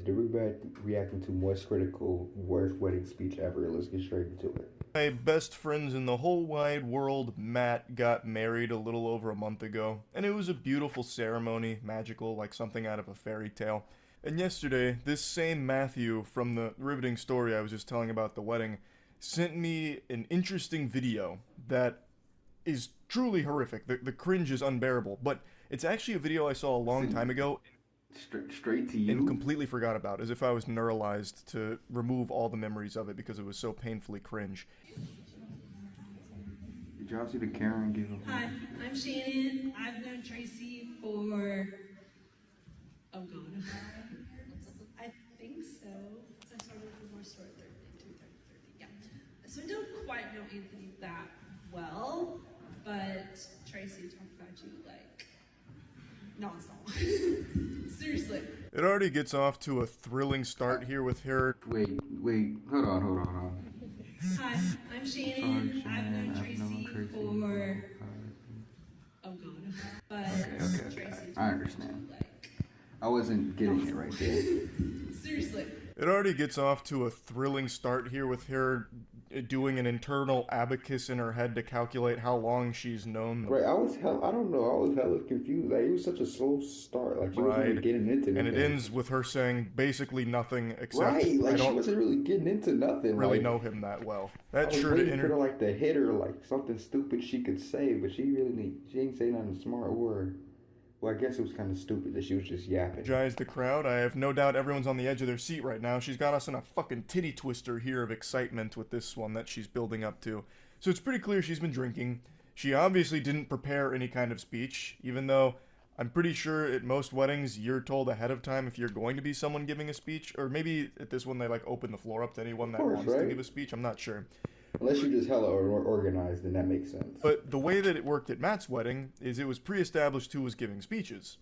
Penguinz. The reacting to most critical, worst wedding speech ever. Let's get straight into it. My best friends in the whole wide world, Matt, got married a little over a month ago, and it was a beautiful ceremony, magical, like something out of a fairy tale. And yesterday, this same Matthew from the riveting story I was just telling about the wedding sent me an interesting video that is truly horrific. The cringe is unbearable, but it's actually a video I saw a long time ago Straight to you. and completely forgot about, as if I was neuralized to remove all the memories of it because it was so painfully cringe. Did y'all see the Karen give him? Hi, I'm Shannon. I've known Tracy for, oh god, I think so. I started with more store at 30, yeah. So I don't quite know Anthony that well, but Tracy talked about you like nonstop. Seriously. It already gets off to a thrilling start here with her. Wait, hold on. Hi, I'm Shannon. I've known Tracy for, oh god, but Okay. Tracy I understand. I wasn't getting it right there. seriously. It already gets off to a thrilling start here with her doing an internal abacus in her head to calculate how long she's known. Right, I was hella confused. Like, it was such a slow start. Like, she wasn't really getting into anything. And it ends with her saying basically nothing except right, like, I she don't wasn't really getting into nothing. really like, know him that well. I That's was sure to waiting for enter. her, like, to hit her, like, something stupid she could say, but she ain't say nothing smart or... Well, I guess it was kind of stupid that she was just yapping. Energize the crowd. I have no doubt everyone's on the edge of their seat right now. She's got us in a fucking titty twister here of excitement with this one that she's building up to. So it's pretty clear she's been drinking. She obviously didn't prepare any kind of speech, even though I'm pretty sure at most weddings you're told ahead of time if you're going to be someone giving a speech, or maybe at this one they like open the floor up to anyone that wants to give a speech. I'm not sure. Unless you're just hella organized, then that makes sense. But the way that it worked at Matt's wedding is it was pre-established who was giving speeches.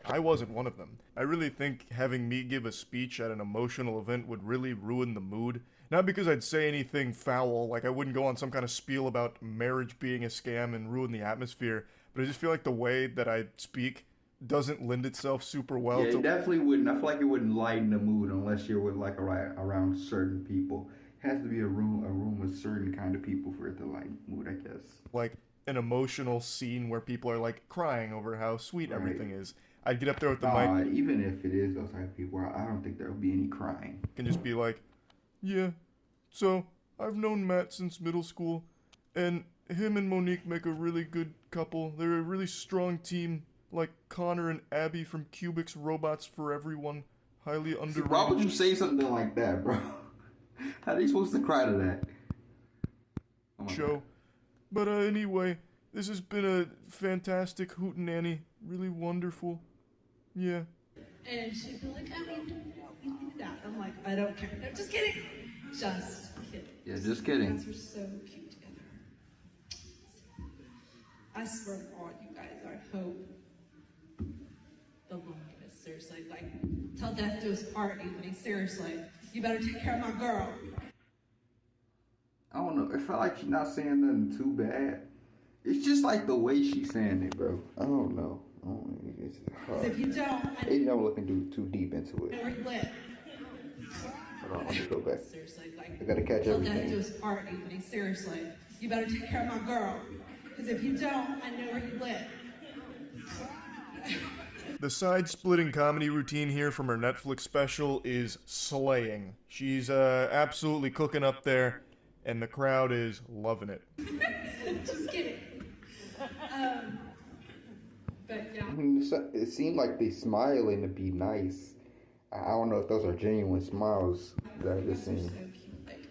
I wasn't one of them. I really think having me give a speech at an emotional event would really ruin the mood. Not because I'd say anything foul, like I wouldn't go on some kind of spiel about marriage being a scam and ruin the atmosphere, but I just feel like the way that I speak doesn't lend itself super well Yeah, to... it definitely wouldn't. I feel like it wouldn't lighten the mood unless you're with, like, around certain people. Has to be a room with certain kind of people for it to lighten mood, I guess. like an emotional scene where people are like crying over how sweet everything is. I'd get up there with the mic. Even if it is those type of people, I don't think there'll be any crying. And just be like, yeah, so I've known Matt since middle school, and him and Monique make a really good couple. They're a really strong team, like Connor and Abby from Cubics Robots for Everyone. Highly underrated. Why would you say something like that, bro? How are you supposed to cry to that? Show. But anyway, this has been a fantastic hootenanny. Really wonderful. Yeah. And she'd be like, I mean, you do that. I'm like, I don't care. No, just kidding. Just kidding. Yeah, just kidding. You guys were so cute together. I swear to God, you guys, I hope the longest. Seriously, like, till death do us part, Anthony. Seriously. You better take care of my girl. I don't know. It felt like she's not saying nothing too bad. It's just like the way she's saying it, bro. I don't know. It's hard. If you don't, Maybe I'm looking too deep into it. I know where you live. Hold on, let me go back. Seriously, like, I gotta catch till death do everything. us part, Anthony. Seriously. You better take care of my girl. Because if you don't, I know where you live. The side-splitting comedy routine here from her Netflix special is slaying. She's absolutely cooking up there, and the crowd is loving it. Just kidding. But yeah. It seemed like they smiling to be nice. I don't know if those are genuine smiles that I just You're seen. so cute. Like,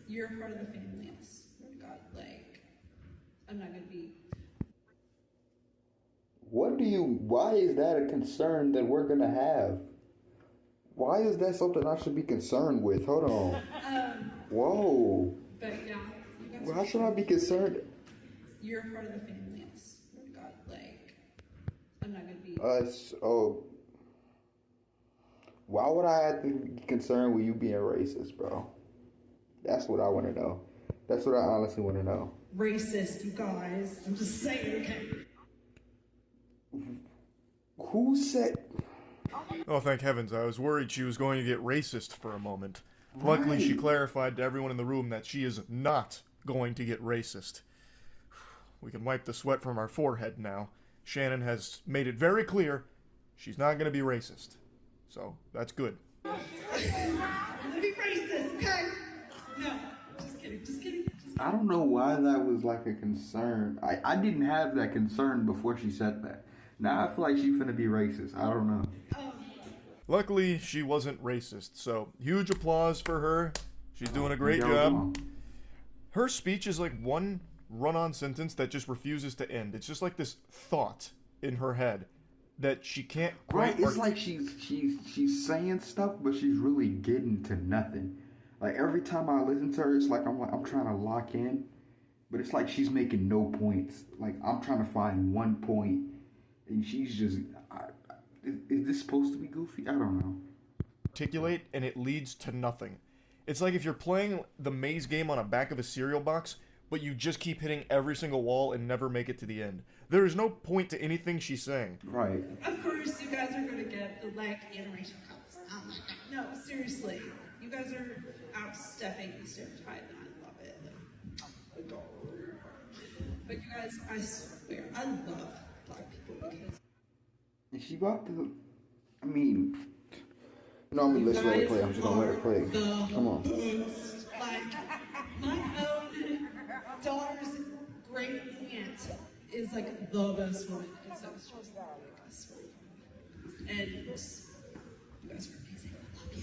you're a part of the family. I swear to God. Like, I'm not gonna be. Why is that a concern that we're gonna have? Why is that something I should be concerned with? Hold on. Whoa. But yeah. You guys Why should I be concerned? You're a part of the family. I swear to God. Like, I'm not gonna be. Why would I have to be concerned with you being racist, bro? That's what I want to know. That's what I honestly want to know. Racist, you guys. I'm just saying, okay? Who said... Oh, thank heavens, I was worried she was going to get racist for a moment. Luckily, she clarified to everyone in the room that she is not going to get racist. We can wipe the sweat from our forehead now. Shannon has made it very clear she's not going to be racist. So, that's good. I'm gonna be racist, okay? No, just kidding, just kidding. I don't know why that was like a concern. I didn't have that concern before she said that. Now I feel like she's finna be racist. I don't know. Luckily, she wasn't racist, so huge applause for her. She's doing a great job. Her speech is like one run-on sentence that just refuses to end. It's just like this thought in her head that she can't quite... Right, it's like she's saying stuff, but she's really getting to nothing. Like, every time I listen to her, it's like I'm trying to lock in, but it's like she's making no points. Like, I'm trying to find one point, and she's just... is this supposed to be goofy? I don't know. Articulate, and it leads to nothing. It's like if you're playing the maze game on the back of a cereal box, but you just keep hitting every single wall and never make it to the end. There is no point to anything she's saying. Right. Of course, you guys are gonna get the leg animation cuts. Oh my god. No, seriously. You guys are outstepping the stereotype, and I love it. Like, adore. But you guys, I swear, I love black people because... Is she about to... I mean... No, I'm gonna let her play. I'm just gonna let her play. Come on. Like, my own daughter's great aunt is like the best woman. And so it's just like, I swear. And you guys are amazing. I love you.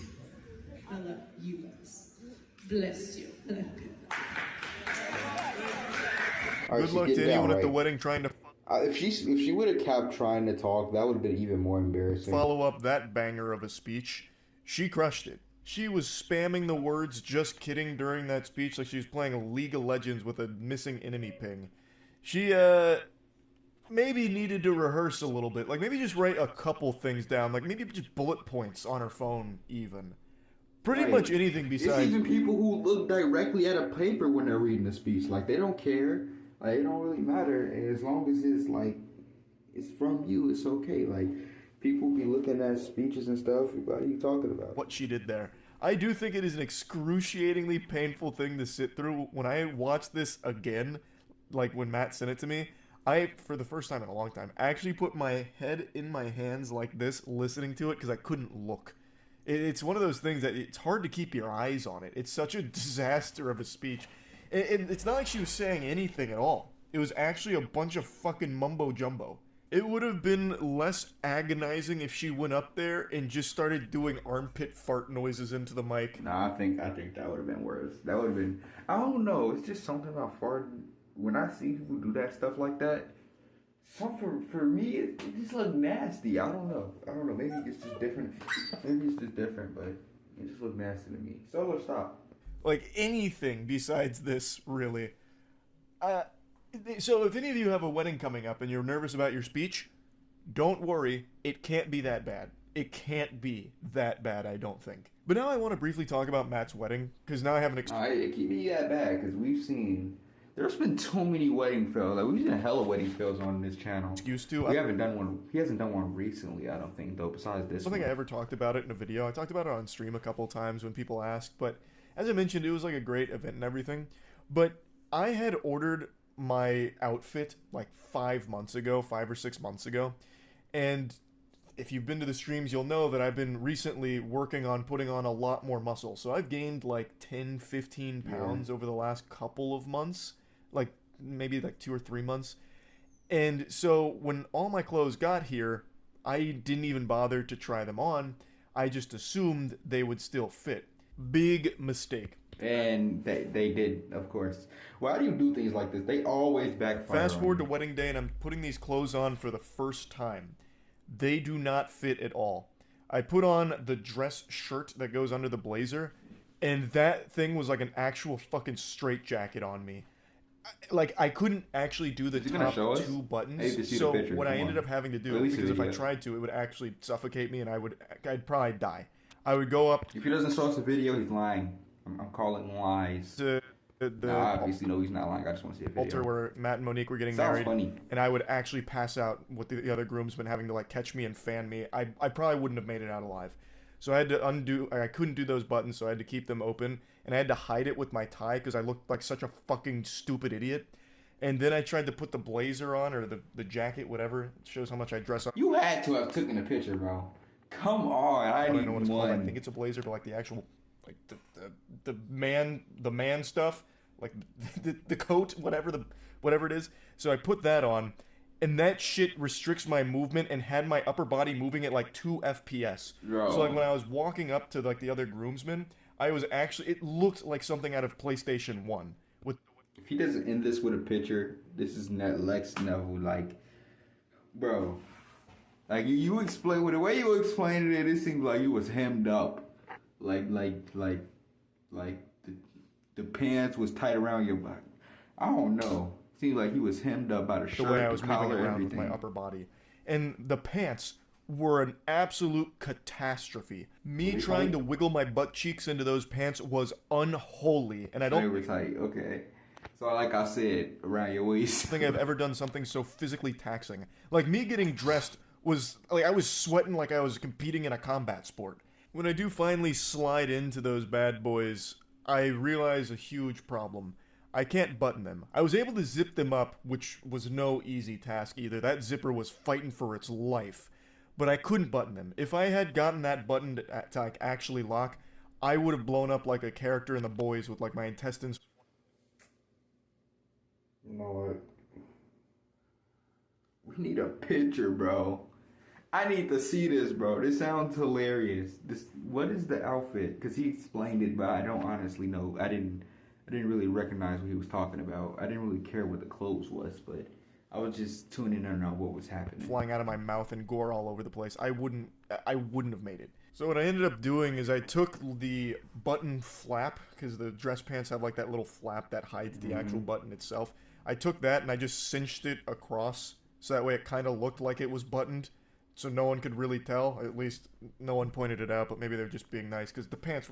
I love you guys. Bless you. Good luck to anyone at the wedding trying to... If she would have kept trying to talk, that would have been even more embarrassing. Follow up that banger of a speech. She crushed it. She was spamming the words "just kidding" during that speech like she was playing League of Legends with a missing enemy ping. She, maybe needed to rehearse a little bit. Like, maybe just write a couple things down. Like, maybe just bullet points on her phone, even. Pretty much anything besides... It's even people who look directly at a paper when they're reading the speech. Like, they don't care. Like, it don't really matter. And as long as it's, like, it's from you, it's okay. Like... People be looking at speeches and stuff. What are you talking about? What she did there. I do think it is an excruciatingly painful thing to sit through. When I watched this again, like when Matt sent it to me, I, for the first time in a long time, actually put my head in my hands like this, listening to it, because I couldn't look. It's one of those things that it's hard to keep your eyes on it. It's such a disaster of a speech. And it's not like she was saying anything at all. It was actually a bunch of fucking mumbo-jumbo. It would have been less agonizing if she went up there and just started doing armpit fart noises into the mic. Nah, I think that would have been worse. That would have been... I don't know. It's just something about farting. When I see people do that stuff like that, for me, it just look nasty. I don't know. Maybe it's just different. But it just look nasty to me. So, stop. Like, anything besides this, really. So if any of you have a wedding coming up and you're nervous about your speech, don't worry, it can't be that bad. It can't be that bad, I don't think. But now I want to briefly talk about Matt's wedding, because now I have an... It can't be that bad, because there's been too many wedding fails. Like, we've seen a hell of wedding fails on this channel. Excuse to. We haven't done one. He hasn't done one recently, I don't think, though, besides this I don't think I ever talked about it in a video. I talked about it on stream a couple times when people asked, but as I mentioned, it was like a great event and everything. But I had ordered my outfit like 5 or 6 months ago, and if you've been to the streams, you'll know that I've been recently working on putting on a lot more muscle. So I've gained like 10-15 pounds over the last couple of months, like maybe like 2 or 3 months. And so when all my clothes got here, I didn't even bother to try them on. I just assumed they would still fit. Big mistake. And they did, of course. Why do you do things like this? They always backfire. Fast forward to wedding day, and I'm putting these clothes on for the first time. They do not fit at all. I put on the dress shirt that goes under the blazer, and that thing was like an actual fucking straitjacket on me. Like, I couldn't actually do the top 2 buttons, so what I ended up having to do, because if I tried to, it would actually suffocate me, and I'd probably die. I would go up... If he doesn't show us the video, he's lying. I'm calling lies. the obviously, no, he's not lying. I just want to see a video. altar where Matt and Monique were getting Sounds married, funny. and I would actually pass out with the other groomsmen having to like catch me and fan me. I probably wouldn't have made it out alive. So I had to I couldn't do those buttons, so I had to keep them open, and I had to hide it with my tie because I looked like such a fucking stupid idiot. And then I tried to put the blazer on, or the jacket, whatever. It shows how much I dress up. You had to have taken a picture, bro. Come on, I don't need know what it's called. one. I think it's a blazer, but like the actual, like the man stuff, like the coat, whatever it is. So I put that on, and that shit restricts my movement and had my upper body moving at like 2 FPS. Bro. So like when I was walking up to like the other groomsmen, I was actually, it looked like something out of PlayStation 1. With If he doesn't end this with a picture, this is next level. Like, bro, like you explain with the way you explained it, it seemed like you was hemmed up, like the pants was tight around your back. I don't know. Seemed like he was hemmed up by the shirt, the way I was the moving collar, around everything. with my upper body. And the pants were an absolute catastrophe. Me trying to wiggle my butt cheeks into those pants was unholy, and I They don't were tight. Okay. So like I said, around your waist. think I've ever done something so physically taxing. Like me getting dressed was like I was sweating like I was competing in a combat sport. When I do finally slide into those bad boys, I realize a huge problem. I can't button them. I was able to zip them up, which was no easy task either. That zipper was fighting for its life. But I couldn't button them. If I had gotten that button to like actually lock, I would have blown up like a character in The Boys with like my intestines. You know what? We need a picture, bro. I need to see this, bro. This sounds hilarious. What is the outfit? Because he explained it, but I don't honestly know. I didn't really recognize what he was talking about. I didn't really care what the clothes was, but I was just tuning in on what was happening. Flying out of my mouth and gore all over the place. I wouldn't have made it. So what I ended up doing is I took the button flap, because the dress pants have like that little flap that hides the actual button itself. I took that and I just cinched it across, so that way it kind of looked like it was buttoned, so no one could really tell. At least no one pointed it out, but maybe they're just being nice, because the pants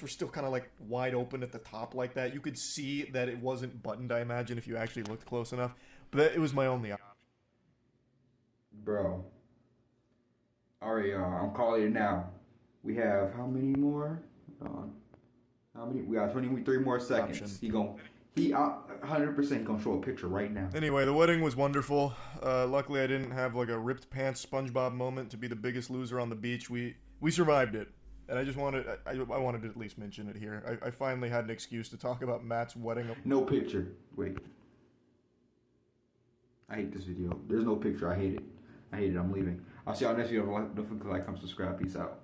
were still kind of like wide open at the top like that. You could see that it wasn't buttoned, I imagine, if you actually looked close enough. But it was my only option. Bro. Alright, y'all. I'm calling it now. We have how many more? How many? We got 23 more seconds. Option. He 100% gonna show a picture right now. Anyway, the wedding was wonderful. Luckily, I didn't have like a ripped pants SpongeBob moment to be the biggest loser on the beach. We survived it. And I just wanted, I wanted to at least mention it here. I finally had an excuse to talk about Matt's wedding. No picture. Wait. I hate this video. There's no picture. I hate it. I'm leaving. I'll see y'all next video. Don't forget to like, comment, subscribe. Peace out.